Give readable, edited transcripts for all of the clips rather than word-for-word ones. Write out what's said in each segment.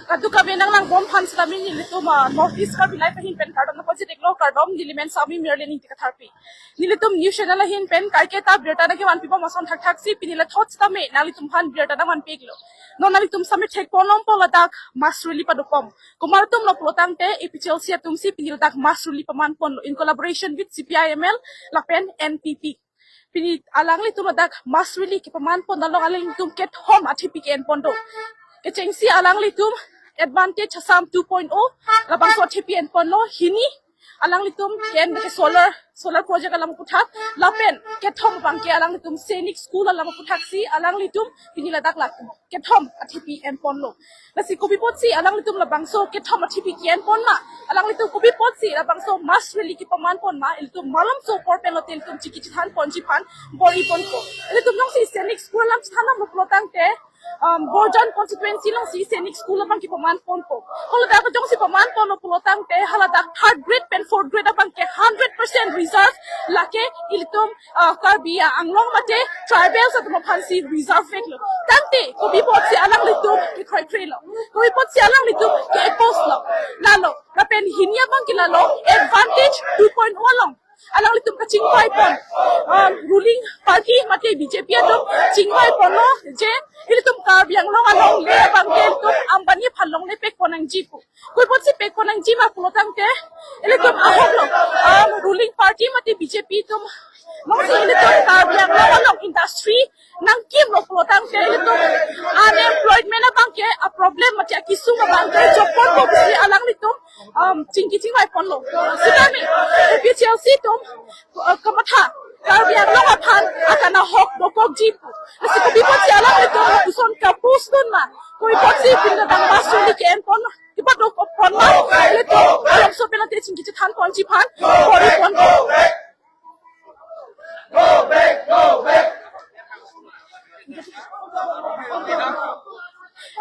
Kadu kami nang bom fans kami nilito Northeast Karbi life hin pen card na pagsi deklo cardom dilimen sami merlin hindi katharpi nilitum new channel hin pen karke ta berta na ke wan pipa mason thak thak si pinila thoughts kami nalitum han berta na wan piglo no nalitum sami thek ponom poladak masruli padupom kumartum lo plotang te epichel sia tum si pinil dak masruli paman pon in collaboration with CPIML lapen NPP pinit alang litum dak masruli ki paman pon dalong aling tum ket home athipi ken pondo kechengsi alang litum advantage Assam 2.0 labang so TPN pono hini alang litum ken ke solar project alam puthak lapen kethom bangke alang litum Sainik School alam puthak si alang litum piniladak lak kethom TPN pono lasi kobi potsi alang litum labang so kethom TPN ponna alang litum kobi potsi labang so mas really ki paman pon ma iltum malam so por pelotel tum chikitan ponji pan bori ponko iltum nong si Sainik School alam thanam lotang te Borjan constituency long si Sainik School abang ki paman pon po. Kalau dak jong si paman pon lo pulotang te haladak third grade pen fourth grade abang ke 100% reserve lake ilitum Karbi anglong mate tribal sa tumapan si reserve fake lo. Tante ko bipot si alang litum ki khoi khoi lo. Ko bipot si alang litum ki post lo. Lalo kapen hinya bang kilalo advantage 2.0 long. Alang litum ka chingwai pon ruling party mate BJP adom chingwai pon lo je ilitum Karbi anglong along le bang ke ilitum ambani phalong le pek ponang jipu koi pot si pek ponang jima pulotang te ilitum ahok lo ruling party mate BJP tum mong si ilitum Karbi anglong along industry nang kim lo pulotang te ilitum unemployment na bang ke a problem mate akisung bang ke job pon ko si alang litum chingwai pon lo sidami PCLC tum kamatha Karbi anglong aphan akana hok bokok jipu asi ko bipot si alang ito puson kapus dun ma ko bipot si pinadang masuli ke empon ipat do pon ma ito alam so penate chingki than pon jipan bori pon go back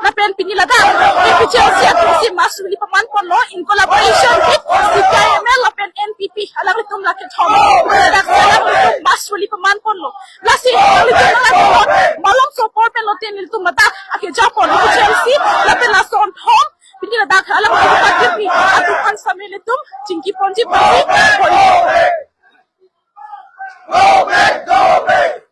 lapen pinilada PCLC at si masuli paman pon lo in collaboration with CPIML lapen NPP alang litum laket hom dak alang litum masuli paman pon lo lasi alang litum malong support pen lo ten litum mata ake japon PCLC lapen la son hom pinilada alang litum pakipi atupan sami litum chingki ponji pasi go back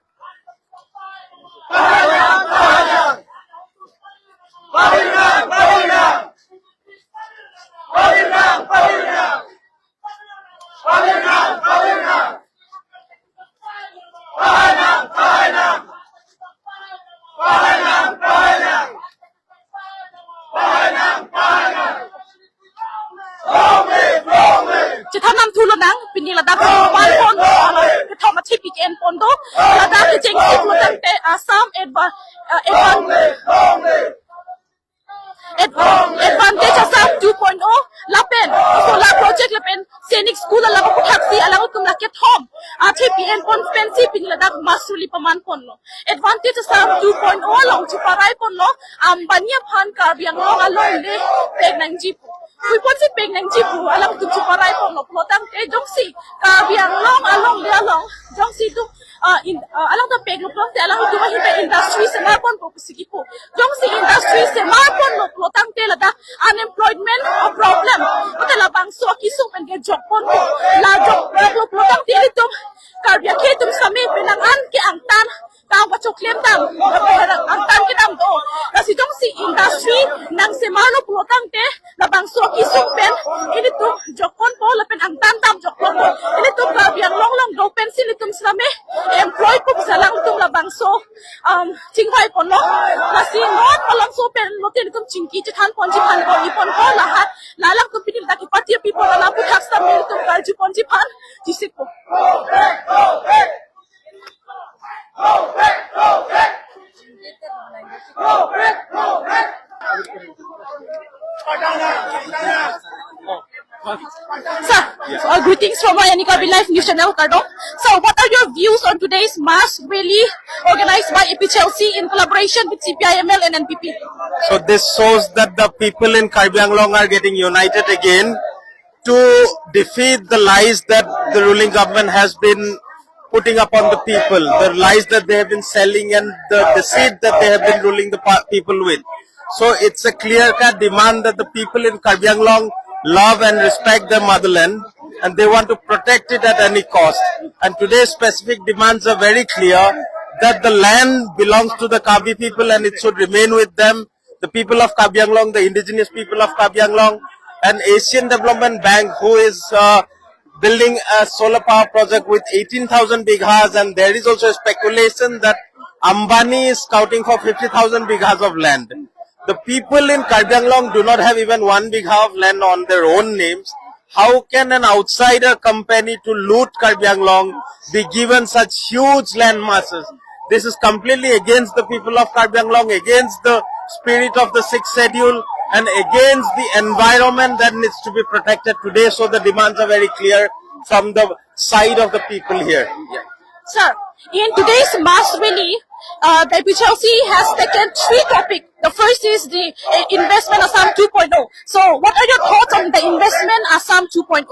Chitanam tulo nang pinilada paman pon kethom TPN pondo lada ke jengsi pulotang te Assam advantage Assam 2.0 lapen solar project lapen Sainik School alam puthak si alang tum laket hom TPN pon fancy pinilada masuli paman pon lo advantage Assam 2.0 long chiparai pon lo ambania phan Karbi anglong along le pek nang jipu we put si pek nang jipu alang tum chiparai pon lo plotang te jong si Karbi anglong along le along jong si tu alang to pek lo plong te alang tu mahita industry se mar pon po sigi po jong si industry se mar pon lo plotang te lada unemployment problem mata la bang so kisung pen ge job pon la job lo plotang te litum Karbi ke tum sami penangan ke angtan tang pa choklem tang angtan ke dam do kasi jong si industry nang se mar lo plotang te la bang so kisung pen ini tu job pon po la pen angtan tam job pon ini tu Karbi ang long do pen si litum sami employed ko salang tum la bang so chingwai pon lo kasi not palang so pen lo te litum chingki chan pon ji pan ko ipon ko lahat lalang tum pinil daki party people la puthak sa mel tum karji pon ji pan jisik ko Sir, greetings from NE Karbi Live News Channel, Kardong. So, what are your views on today's mass rally organized by APCLC in collaboration with CPIML and NPP? So, this shows that the people in Karbi Anglong are getting united again to defeat the lies that the ruling government has been putting upon the people, the lies that they have been selling and the deceit that they have been ruling the people with. So it's a clear-cut demand that the people in Karbi Anglong love and respect their motherland, and they want to protect it at any cost. And today's specific demands are very clear, that the land belongs to the Karbi people and it should remain with them. The people of Karbi Anglong, the indigenous people of Karbi Anglong, and Asian Development Bank, who is building a solar power project with 18,000 bighas, and there is also a speculation that Ambani is scouting for 50,000 bighas of land. The people in Karbi Anglong do not have even 1 bigha of land on their own names. How can an outsider company to loot Karbi Anglong be given such huge land masses? This is completely against the people of Karbi Anglong, against the spirit of the 6th schedule, and against the environment that needs to be protected today. So the demands are very clear from the side of the people here. Yeah. Sir, in today's mass rally, the PHLC has taken 3 topics. The first is the investment Assam 2.0. So what are your thoughts on the investment Assam 2.0?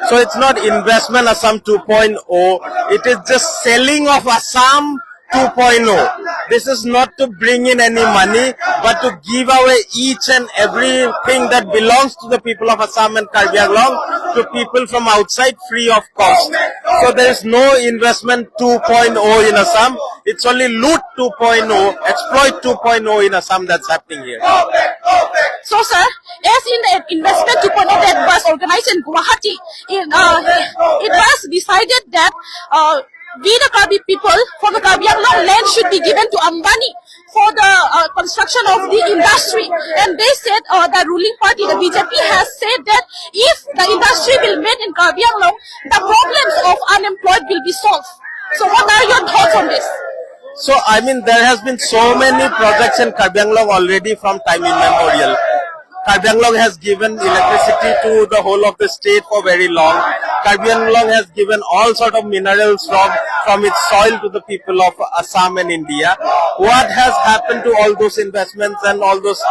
So it's not investment Assam 2.0, it is just selling of Assam 2.0. This is not to bring in any money, but to give away each and everything that belongs to the people of Assam and Karbi Anglong to people from outside free of cost. So there is no investment 2.0 in Assam. It's only loot 2.0, exploit 2.0 in Assam that's happening here. So sir, as in the investment 2.0 that was organized in Guwahati, it was decided that we the Karbi people from the Karbi Anglong land should be given to Ambani for the construction of the industry. And they said, the ruling party, the BJP, has said that if the industry will made in Karbi Anglong, the problems of unemployed will be solved. So what are your thoughts on this? So I mean, there has been so many projects in Karbi Anglong already from time immemorial. Karbi Anglong has given electricity to the whole of the state for very long. Karbi Anglong has given all sort of minerals from its soil to the people of Assam and India. What has happened to all those investments and all those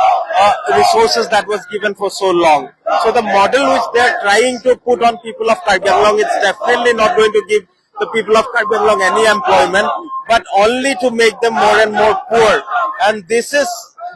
resources that was given for so long? So the model which they are trying to put on people of Karbi Anglong, it's definitely not going to give the people of Karbi Anglong any employment, but only to make them more and more poor. And this is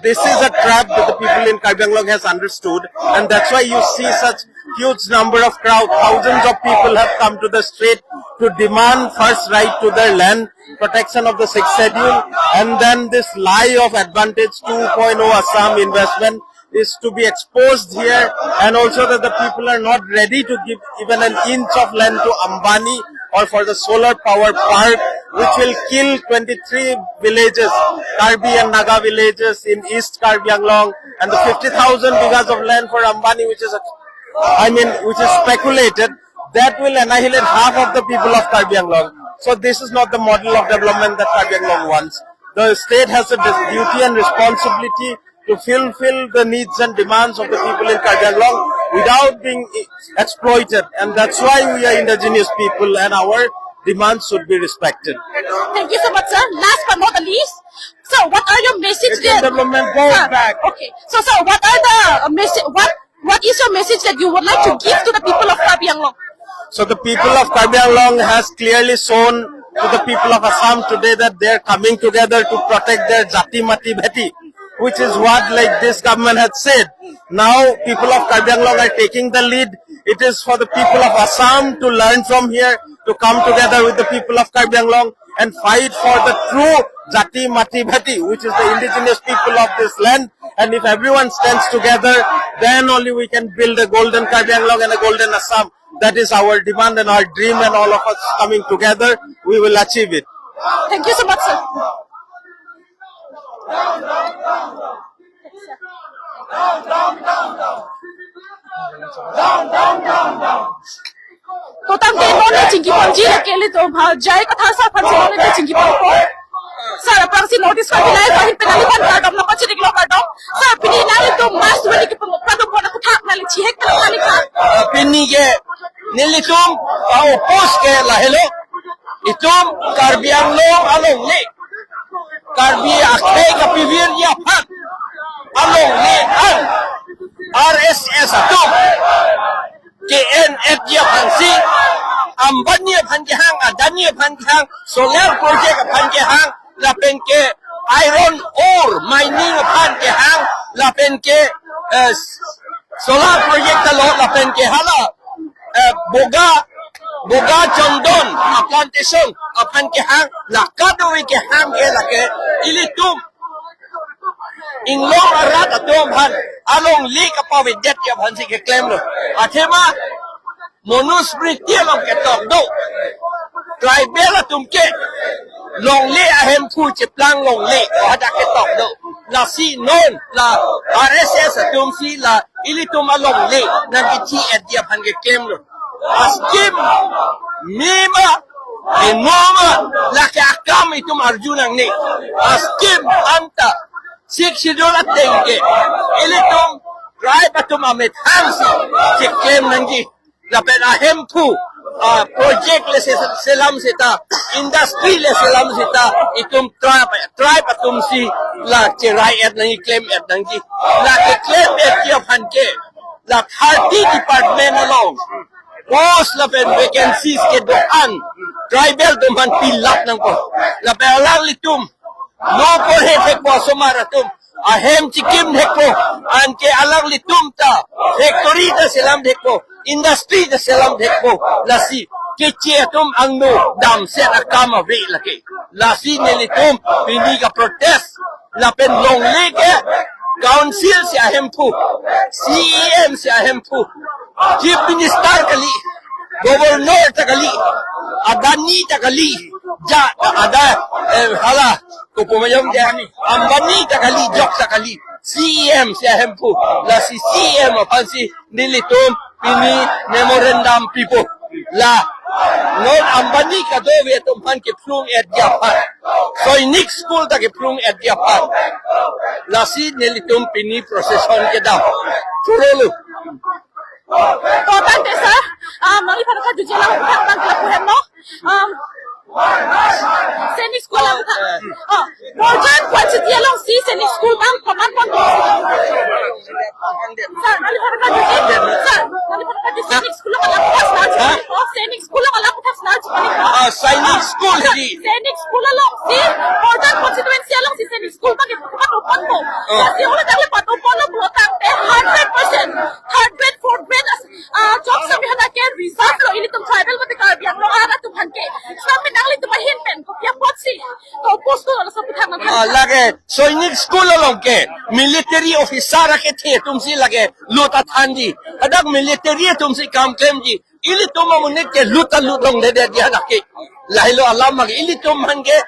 a trap that the people in Karbi Anglong has understood, and that's why you see such huge number of crowd. Thousands of people have come to the street to demand first right to their land, protection of the 6th schedule, and then this lie of advantage 2.0 Assam investment is to be exposed here, and also that the people are not ready to give even an inch of land to Ambani or for the solar power park, which will kill 23 villages, Karbi and Naga villages in East Karbi Anglong, and the 50,000 bighas of land for Ambani, which is speculated, that will annihilate half of the people of Karbi Anglong. So this is not the model of development that Karbi Anglong wants. The state has a duty and responsibility to fulfill the needs and demands of the people in Karbi Anglong without being exploited, and that's why we are indigenous people and our demands should be respected. Thank you so much, sir. Last but not the least, so what are your message there? Development goes back. Okay, so what are the message? What is your message that you would like to give to the people of Karbi Anglong? So the people of Karbi Anglong has clearly shown to the people of Assam today that they are coming together to protect their Jati Mati Bheti, which is what like this government had said. Now people of Karbi Anglong are taking the lead. It is for the people of Assam to learn from here, to come together with the people of Karbi Anglong and fight for the true Jati Mati Bheti, which is the indigenous people of this land. And if everyone stands together, then only we can build a golden Karbi Anglong and a golden Assam. That is our demand and our dream, and all of us coming together, we will achieve it. Thank you so much, sir. तो तब देनो ने चिंकी पंजी रखे ले तो जाए कथा सा फंसे ने चिंकी पंजी को सर प्रंसी नोटिस का दिलाए कहीं पे नहीं बन कर दम कुछ निकलो कर दो सर पिनी नाले तो मास वाली के प्रदम को ना कुथा नाले छिहे के नाले का पिनी के निलितुम आओ पोस के लाहेलो इतुम Karbi Anglong along ni Karbi akhai ka pivir ya pat along ni an RSS atum KNF ya phansi Ambani phanjang Adani phanjang solar project phanjang lapen ke iron ore mining phanjang lapen ke solar project talo lapen ke hala boga chondon plantation apan ke hang lakadoi ke hang ke lake ilitum inglong arat atom han along lik apawit jet ya han si ke claim lo athema monusprit long ke tok do tribal atum ke long le ahem phu chip lang long le ada ke tok do la si non la RSS atum si la ilitum along le nang ki et dia han ke claim lo askim mima enoma la ke akam itum arjunang ni askim anta Siksidula tengke, ilitum tribe atum amit hamsi, siklem nangi, lapen ahem pu project le selam sita, industry le selam sita, itum tribe atum si la cerai et nangi claim et nangi, la ke claim et tiap hanke, la party department along, post lapen vacancies ke doan, tribal duman pilap nang ko, lapen alang litum. Lopo hek po sumaratum ahem chikim hek po anke alang litum ta factory ta selam hek po industry ta selam hek po lasi keche tum angno dam set akama ve laki lasi nelitum pindi ka protest lapen long leke council si ahem pu CEM si ahem pu chief minister kali governor ta kali adani ta kali ja ada hala kupumayom jani ambani takali jok takali CM siahem pu la si CM apan si nilitum pini memorandum pipo la non ambani ka do ve tum pan ke plung et japan Sainik School ta ke plung et japan la si nilitum pini procession ke da turulu total desa mali pada ka jujela utak bang lapuhen mo Sainik School ang Borjan quantity along si Sainik School bang paman pang sir nalipada ka jujela sir nalipada ka jujela Sainik School ang alaputas na Sainik School ang alaputas na Sainik School di Sainik School along si Borjan constituency along si Sainik School bang patupan mo kasi ulit ang patupan mo blotang 100% third grade fourth grade job sabi hanake result lo ilitum tribal mati Karbiang lo ara tumhan ke sabi nangli tumahin pen kopya potsi to posto lo sa putang ng lage Sainik School along ke military officer ke the tumsi lage lutat handi adak military tumsi kam claim ji ili tumamunit ke lutan lutong dede dia nake lahilo alam mag ili tumhan ke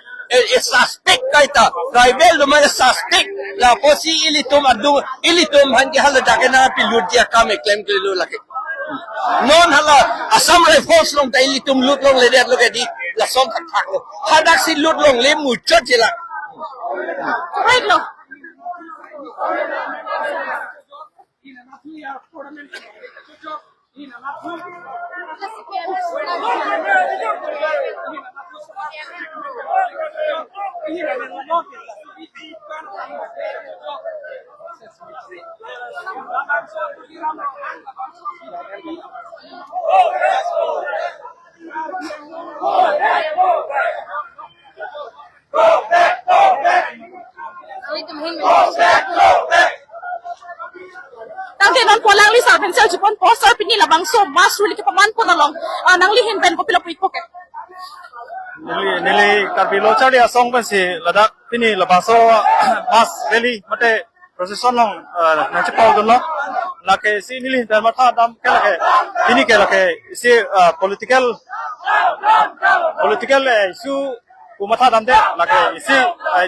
suspect kaita tribal lo mga suspect la posi ili tumhan ke halada ke na pilud dia kam claim ke lo lage non hala Assam Rifles long tayo litum lut long ledet lo kedi la som tak lo hadak si lut long le muchot sila right lo Tangke non polang li sa pensel jipon poster pinila bangso mas ruli ke paman po nalong nang lihin ben ko pila puik poket nili Karbi lochari asong ban si ladak pini labaso mas rally mate procession long nachipal dun lo lake si nili dan matha dam ke lake pini ke lake si political issue ku matha dam de lake si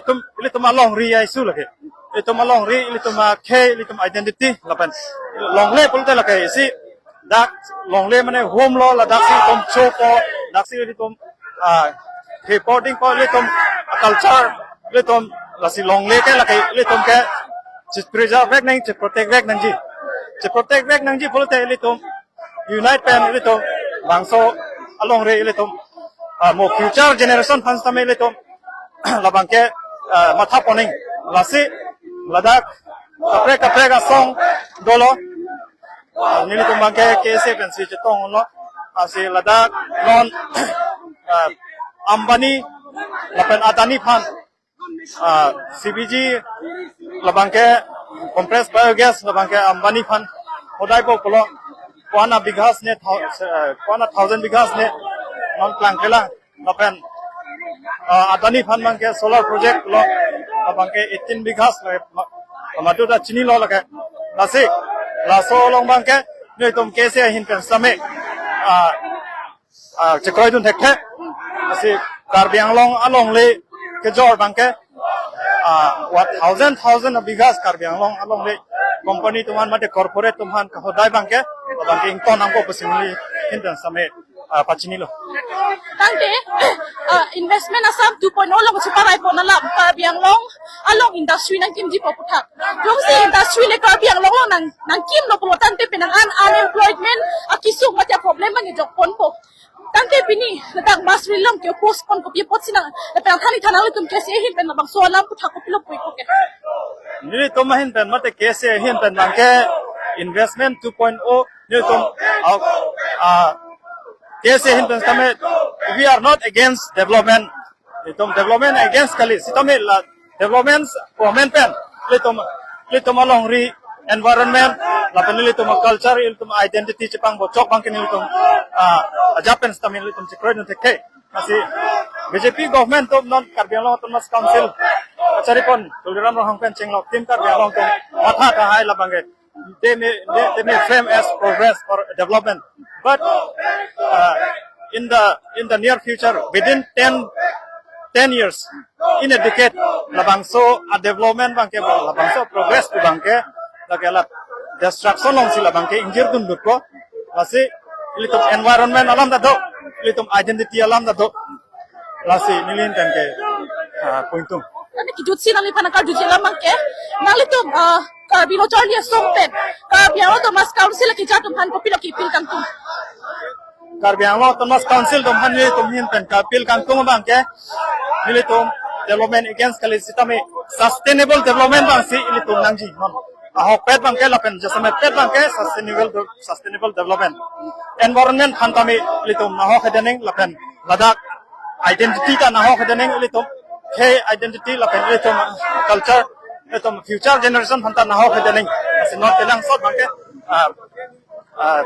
tum ili tum long ri issue lake itum long ri ili tum ke ili tum identity lapan long le pulte lake si dak long le mane home lo ladak si tum chopo dak si ili tum reporting ko litum culture litum lasi long le ke laki litum ke chis preserve vek nang chis protect vek nang ji pulte litum unite pen litum bangso along re litum mo future generation fans tame litum labang ke matha poning lasi ladak kapre ga song dolo nilitum bangke kese pen si chitong lo asi ladak non ambani lapan atani pan CBG labangke compressed biogas la bangke ambani fan hodai po polo kwana bighas ne kwana 1000 bighas ne non plan kela lapen adani fan bangke solar project lo bangke 18 bighas madu da chini lo lake lasi laso long bangke noi tom kese hin pen same chekroi dun thekhe lasi Karbi Anglong along le ke jor bangke what thousand of bighas Karbi Anglong along le company tuman mate corporate tuman ka hodai bangke ington angko pesimili hindan same pachini lo Tante, investment Assam 2.0 lang sa paray po na lang Karbi Anglong along industry ng kimji po putak. Yung si industry le Karbi Anglong lang ng kim no po tante pinangan unemployment akisung matya problema ni jokpon po. Tante pini nadang masri lang kyo postpone ko pipot sinang napang thani thanang tum kesi hin pen bang so alam putak ko pilo po ke. nili tomahin pen mate kese hin pen bangke investment 2.0 nili tom kese hin pen same we are not against development litom development against kali sitome la developments comment pen litom along re environment la pen litom culture litom identity chipang bocok bangke litom japan sitome litom chikroy no tekhe masih BJP government tom non Karbi Anglong Autonomous Council cari pon tuliran orang pen cenglok tim Karbi Anglong tom matha ta hai la bangke they may frame as progress or development but in the near future within 10 years in a decade labangso a development bangke labangso progress tu bangke lagala destruction long sila bangke injir dun dutko lasi ilitum environment alam da do ilitum identity alam da do lasi nilin tanke pointum Tante kijut sinang lipan ang kajut sila mangke nalitum Karbi no Charlie Songpen Karbi Anglong Autonomous Council kijatum han ko pilo kipil kang tum. Karbi Anglong Autonomous Council tom han nilitum hin pen kapil kang tum bangke nilitum development against kali sitame sustainable development bang si ilitum nangji non ahok pet bangke lapen jasame pet bangke sustainable development environment hantame ilitum nahok hedening lapen ladak identity ta nahok hedening ilitum ke identity lapen ilitum culture ilitum future generation hanta nahok hedening asi not telang sot bangke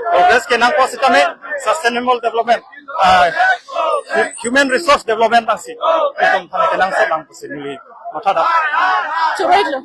progress ke nang ko sitame sustainable development human resource development bang si ilitum hanta telang sot lang pusinili mathada Churek lo.